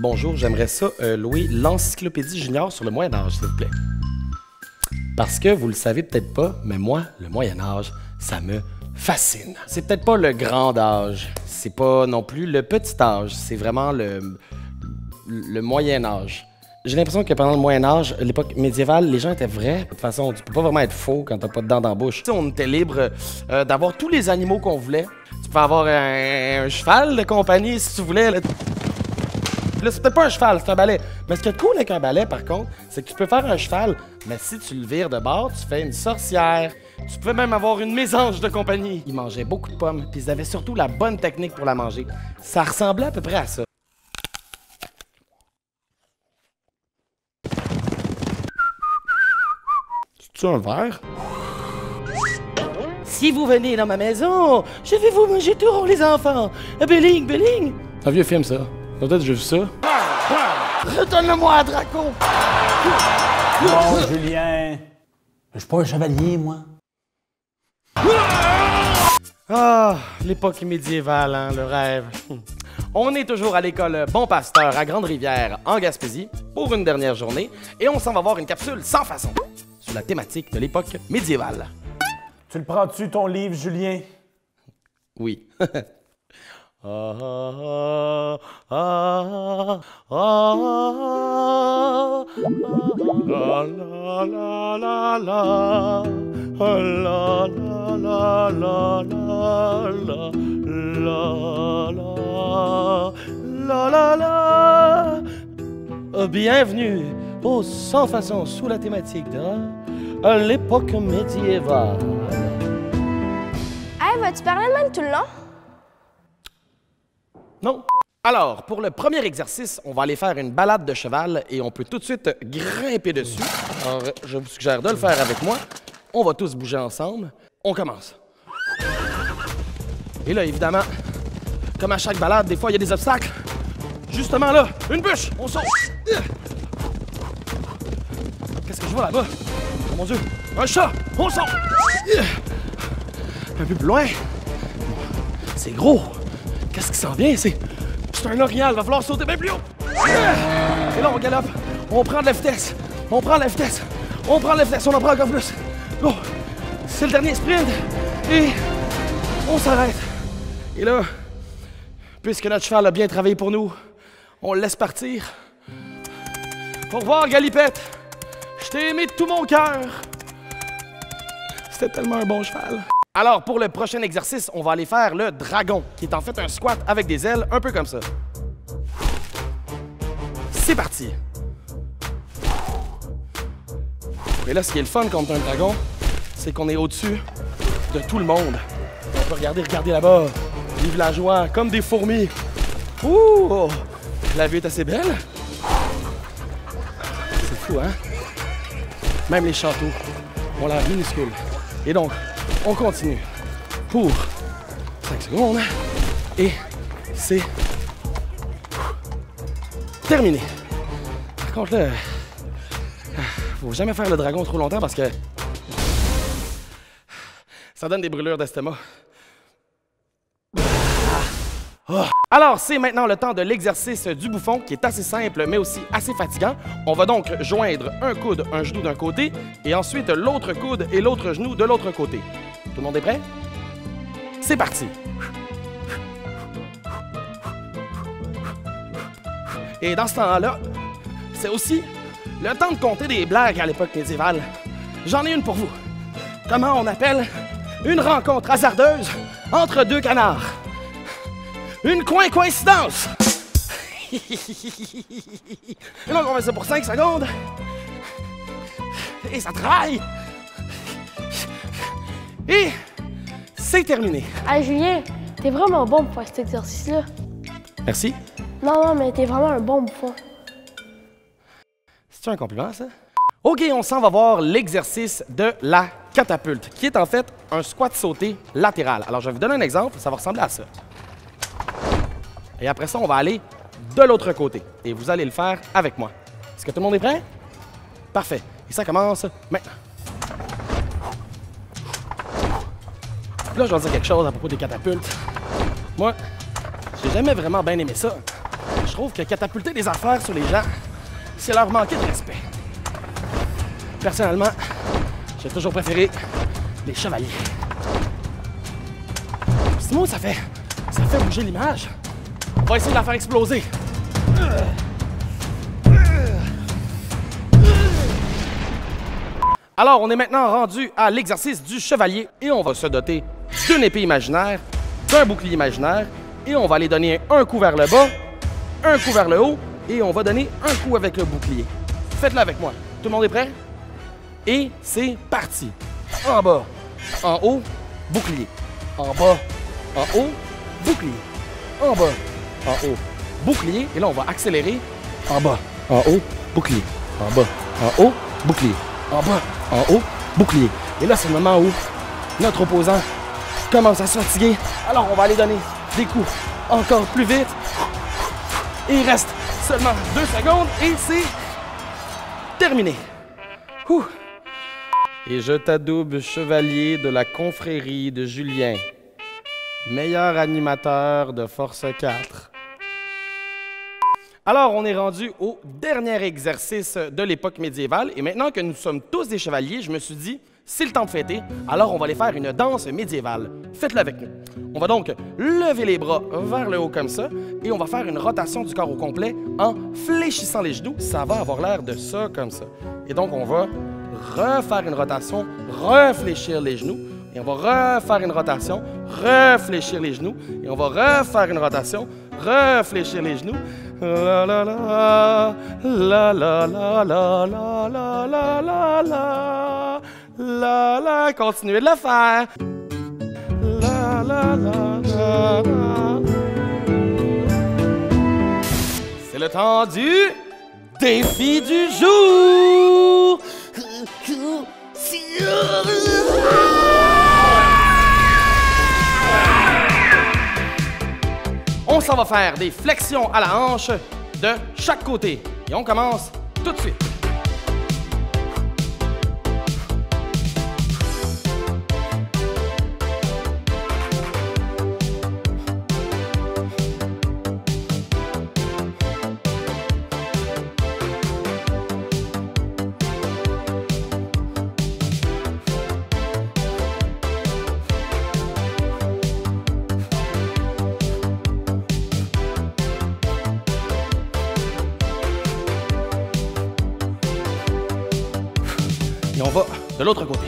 bonjour, j'aimerais ça louer l'encyclopédie junior sur le Moyen-Âge, s'il vous plaît. Parce que vous le savez peut-être pas, mais moi, le Moyen-Âge, ça me fascine. C'est peut-être pas le grand âge, c'est pas non plus le petit âge, c'est vraiment le Moyen-Âge. J'ai l'impression que pendant le Moyen-Âge, l'époque médiévale, les gens étaient vrais. De toute façon, tu peux pas vraiment être faux quand t'as pas de dents dans la bouche. On était libre d'avoir tous les animaux qu'on voulait. Tu peux avoir un cheval de compagnie si tu voulais. Là, c'est peut-être pas un cheval, c'est un balai. Mais ce qui est cool avec un balai, par contre, c'est que tu peux faire un cheval, mais si tu le vires de bord, tu fais une sorcière. Tu peux même avoir une mésange de compagnie. Ils mangeaient beaucoup de pommes, puis ils avaient surtout la bonne technique pour la manger. Ça ressemblait à peu près à ça. C'est un verre? Si vous venez dans ma maison, je vais vous manger tout rond, les enfants. Belling, Belling. C'est un vieux film, ça. Peut-être que j'ai vu ça. Retourne-le-moi, Draco. Non, Julien. Je suis pas un chevalier, moi. Ah, l'époque médiévale, hein, le rêve. On est toujours à l'école Bon Pasteur à Grande-Rivière, en Gaspésie, pour une dernière journée, et on s'en va voir une capsule sans façon, sur la thématique de l'époque médiévale. Tu le prends-tu, ton livre, Julien? Oui. Bienvenue au Sans Façon sous la thématique de l'époque médiévale. Hey, vas-tu parler de même tout le long? Non. Alors, pour le premier exercice, on va aller faire une balade de cheval et on peut tout de suite grimper dessus. Alors, je vous suggère de le faire avec moi. On va tous bouger ensemble. On commence. Et là, évidemment, comme à chaque balade, des fois, il y a des obstacles. Justement là, une bûche, on saute. Qu'est-ce que je vois là-bas? Oh mon Dieu, un chat, on saute. Un peu plus loin. C'est gros. Qu'est-ce qui s'en vient? C'est un orignal, va falloir sauter bien plus haut. Et là, on galope, on prend de la vitesse, on prend de la vitesse, on prend de la vitesse, on en prend encore plus. Go! C'est le dernier sprint et on s'arrête. Et là, puisque notre cheval a bien travaillé pour nous, on le laisse partir. Au revoir, Galipette. Je t'ai aimé de tout mon cœur. C'était tellement un bon cheval. Alors, pour le prochain exercice, on va aller faire le dragon, qui est en fait un squat avec des ailes, un peu comme ça. C'est parti! Et là, ce qui est le fun contre un dragon, c'est qu'on est au-dessus de tout le monde. On peut regarder là-bas, les villageois, comme des fourmis. Ouh! La vue est assez belle. C'est fou, hein? Même les châteaux ont l'air minuscules. Et donc, on continue pour 5 secondes et c'est terminé. Par contre, là, faut jamais faire le dragon trop longtemps parce que ça donne des brûlures d'estomac. Alors, c'est maintenant le temps de l'exercice du bouffon qui est assez simple mais aussi assez fatigant. On va donc joindre un coude, un genou d'un côté et ensuite l'autre coude et l'autre genou de l'autre côté. Tout le monde est prêt? C'est parti! Et dans ce temps-là, c'est aussi le temps de compter des blagues à l'époque médiévale. J'en ai une pour vous. Comment on appelle une rencontre hasardeuse entre deux canards? Une coïncidence! Et donc, on fait ça pour 5 secondes. Et ça travaille. Et c'est terminé. Hey, Julien, t'es vraiment bon pour faire cet exercice-là. Merci. Non, mais t'es vraiment un bon bouffon. C'est un compliment, ça? OK, on s'en va voir l'exercice de la catapulte, qui est en fait un squat sauté latéral. Alors, je vais vous donner un exemple. Ça va ressembler à ça. Et après ça, on va aller de l'autre côté. Et vous allez le faire avec moi. Est-ce que tout le monde est prêt? Parfait. Et ça commence maintenant. Là, je vais dire quelque chose à propos des catapultes. Moi, j'ai jamais vraiment bien aimé ça. Je trouve que catapulter des affaires sur les gens, c'est leur manquer de respect. Personnellement, j'ai toujours préféré les chevaliers. Sinon, ça fait bouger l'image. On va essayer de la faire exploser. Alors, on est maintenant rendu à l'exercice du chevalier et on va se doter d'une épée imaginaire, d'un bouclier imaginaire et on va aller donner un coup vers le bas, un coup vers le haut et on va donner un coup avec le bouclier. Faites-le avec moi. Tout le monde est prêt? Et c'est parti. En bas, en haut, bouclier. En bas, en haut, bouclier. En bas, en haut, bouclier. Et là, on va accélérer. En bas, en haut, bouclier. En bas, en haut, bouclier. En bas, en haut, bouclier. Et là, c'est le moment où notre opposant commence à se fatiguer. Alors, on va aller donner des coups encore plus vite. Et il reste seulement 2 secondes et c'est terminé. Ouh. Et je t'adoube chevalier de la confrérie de Julien, meilleur animateur de Force 4. Alors, on est rendu au dernier exercice de l'époque médiévale. Et maintenant que nous sommes tous des chevaliers, je me suis dit, c'est le temps de fêter, alors on va aller faire une danse médiévale. Faites-le avec nous. On va donc lever les bras vers le haut comme ça et on va faire une rotation du corps au complet en fléchissant les genoux. Ça va avoir l'air de ça comme ça. Et donc, on va refaire une rotation, réfléchir les genoux. Et on va refaire une rotation, réfléchir les genoux. Et on va refaire une rotation, réfléchir les genoux. La la la, la la la la la la la la la la la. Continuez de le faire. La la la la la. C'est le temps du défi du jour. On s'en va faire des flexions à la hanche de chaque côté. Et on commence tout de suite. Et on va de l'autre côté.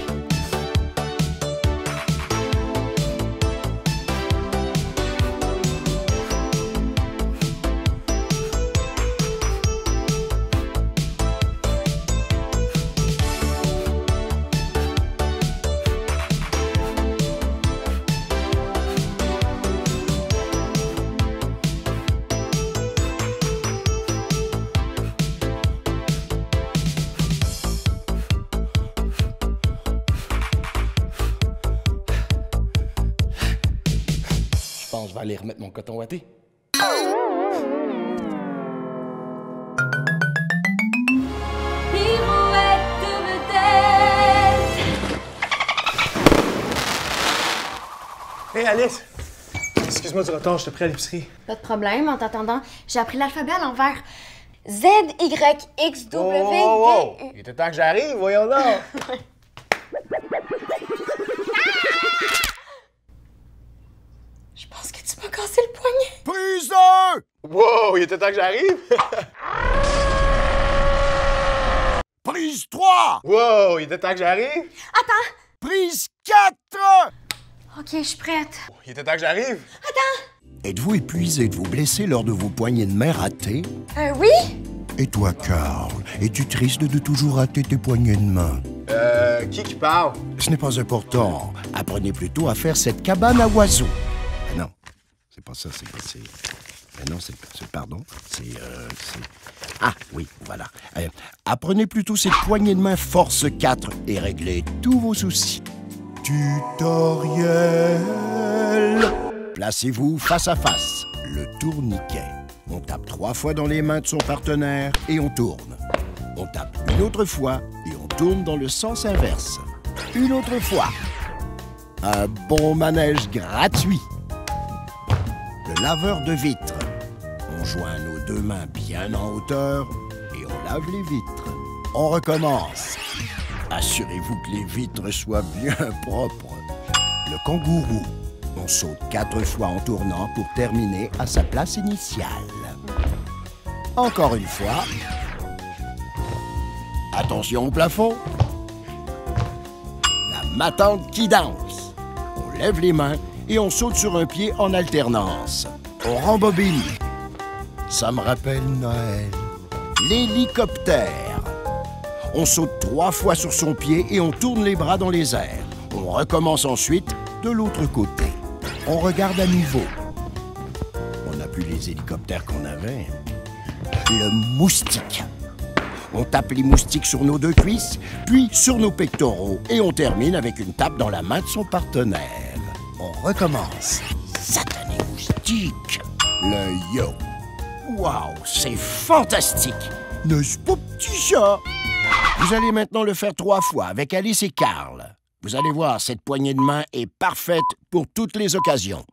Je pense que je vais aller remettre mon coton ouaté. Hey Alice! Excuse-moi du retard, je t'ai pris à l'épicerie. Pas de problème, en t'attendant, j'ai appris l'alphabet à l'envers. Z, Y, X, W, V, U. Il était temps que j'arrive, voyons donc! Je pense que tu m'as cassé le poignet. Prise 2! Wow, il était temps que j'arrive! Prise 3! Wow, il était temps que j'arrive! Attends! Prise 4! Ok, je suis prête. Il était temps que j'arrive! Êtes-vous épuisé de vous blesser lors de vos poignées de main ratées? Oui? Et toi, Carl, es-tu triste de toujours rater tes poignées de main? Qui parle? Ce n'est pas important. Apprenez plutôt à faire cette cabane à oiseaux. Ah non, c'est pas ça, c'est... Ah non, pardon, Ah, oui, voilà. Apprenez plutôt cette poignée de main force 4 et réglez tous vos soucis. Tutoriel. Placez-vous face à face, le tourniquet. On tape 3 fois dans les mains de son partenaire et on tourne. On tape une autre fois et on tourne dans le sens inverse. Une autre fois. Un bon manège gratuit. Le laveur de vitres. On joint nos 2 mains bien en hauteur et on lave les vitres. On recommence. Assurez-vous que les vitres soient bien propres. Le kangourou. On saute 4 fois en tournant pour terminer à sa place initiale. Encore une fois. Attention au plafond. La matante qui danse. On lève les mains et on saute sur un pied en alternance. On rembobine. Ça me rappelle Noël. L'hélicoptère. On saute 3 fois sur son pied et on tourne les bras dans les airs. On recommence ensuite de l'autre côté. On regarde à nouveau. On n'a plus les hélicoptères qu'on avait. Le moustique. On tape les moustiques sur nos 2 cuisses, puis sur nos pectoraux, et on termine avec une tape dans la main de son partenaire. On recommence. Satané moustique. Le yo. Waouh, c'est fantastique. N'est-ce pas, petit chat? Vous allez maintenant le faire 3 fois avec Alice et Carl. Vous allez voir, cette poignée de main est parfaite pour toutes les occasions.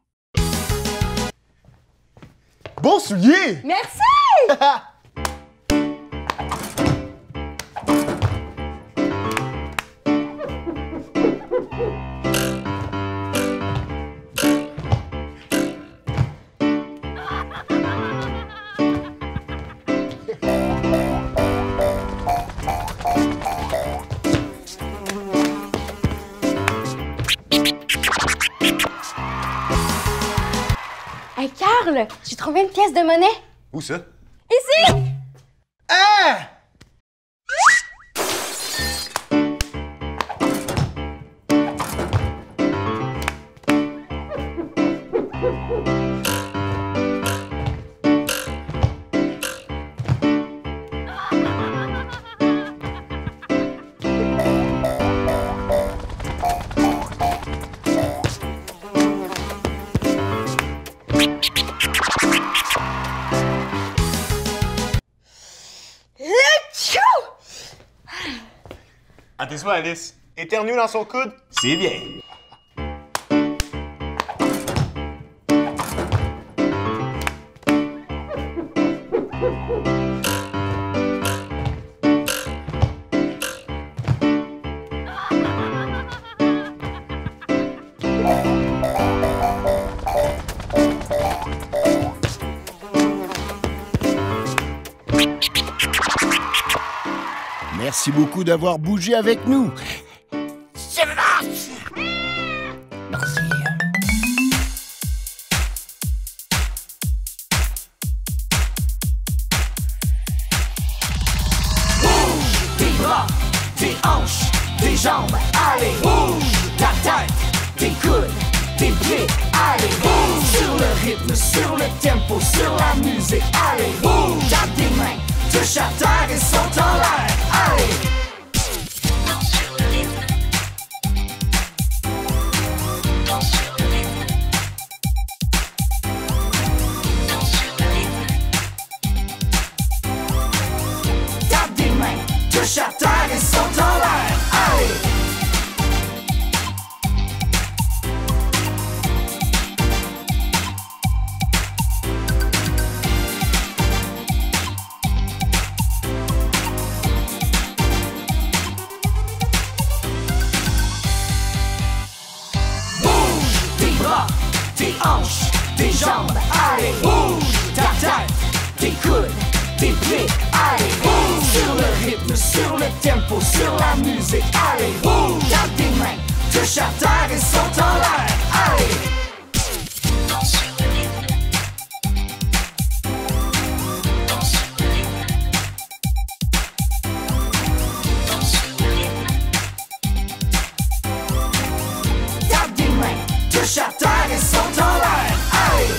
Bon soulier! Merci! Hey, Carl, j'ai trouvé une pièce de monnaie. Où ça? Ici! Ah! Attention, Alice. Éternue dans son coude, c'est bien. Merci beaucoup d'avoir bougé avec nous. C'est vache! Merci. Bouge tes bras, tes hanches, tes jambes, allez, bouge ta tête, tes coudes, tes pieds, allez, bouge sur le rythme, sur le tempo, sur la musique, allez, bouge, tape tes mains, touche à terre et saute en l'air, allez. Danse sur le rythme. Danse sur le rythme. Danse sur le rythme. Tape tes mains, touche à terre et saute en l'air, allez. Tes hanches, tes jambes, allez, bouge ta tête, tes coudes, tes pieds, allez, bouge sur le rythme, sur le tempo, sur la musique, allez, bouge, tape tes mains, touche à terre et saute en l'air, allez. Danse sur le rythme. Danse sur le rythme. Danse sur le rythme. Tape tes mains, touche à terre et saute en l'air, allez.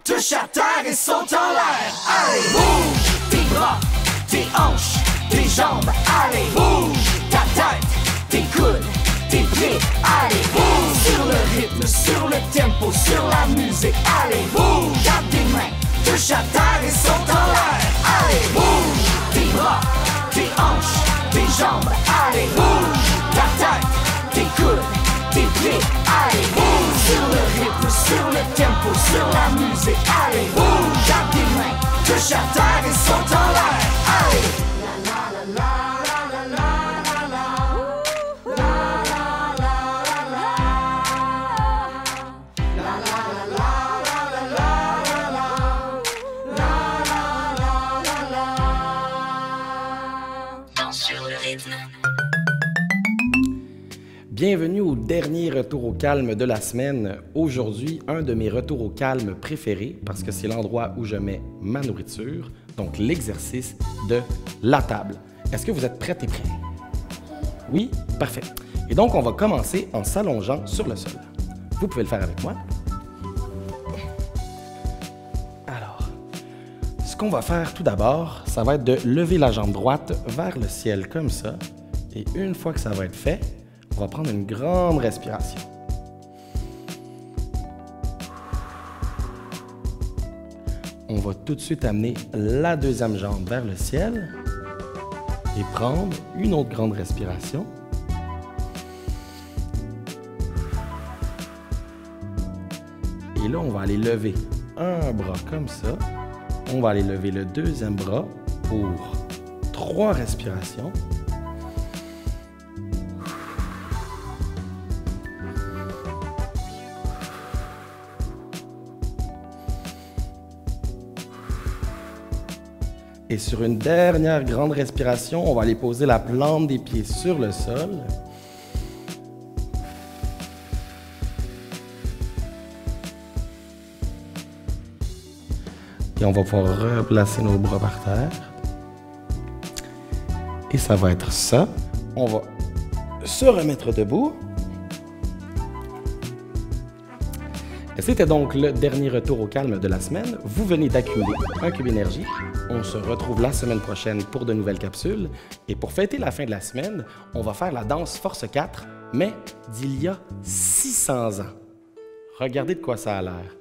touche à terre et saute en l'air. Allez, bouge tes bras, tes hanches, tes jambes. Allez, bouge ta tête, tes coudes, tes pieds. Allez, bouge sur le rythme, sur le tempo, sur la musique. Allez, bouge, garde tes mains, touche à terre et saute en l'air. Allez, bouge tes bras, tes hanches, tes jambes. Allez, bouge ta tête, tes coudes, tes pieds. Allez, bouge sur le rythme, sur le tempo, sur la musique. Allez, bouge, garde tes mains, touche à terre et saute en l'air. Allez. Bienvenue au dernier retour au calme de la semaine. Aujourd'hui, un de mes retours au calme préférés parce que c'est l'endroit où je mets ma nourriture, donc l'exercice de la table. Est-ce que vous êtes prêts et prêts? Oui? Parfait. Et donc, on va commencer en s'allongeant sur le sol. Vous pouvez le faire avec moi. Alors, ce qu'on va faire tout d'abord, ça va être de lever la jambe droite vers le ciel comme ça. Et une fois que ça va être fait, on va prendre une grande respiration. On va tout de suite amener la deuxième jambe vers le ciel et prendre une autre grande respiration. Et là, on va aller lever un bras comme ça. On va aller lever le deuxième bras pour 3 respirations. Et sur une dernière grande respiration, on va aller poser la plante des pieds sur le sol. Et on va pouvoir replacer nos bras par terre. Et ça va être ça. On va se remettre debout. C'était donc le dernier retour au calme de la semaine. Vous venez d'accumuler un cube énergie. On se retrouve la semaine prochaine pour de nouvelles capsules. Et pour fêter la fin de la semaine, on va faire la danse Force 4, mais d'il y a 600 ans. Regardez de quoi ça a l'air.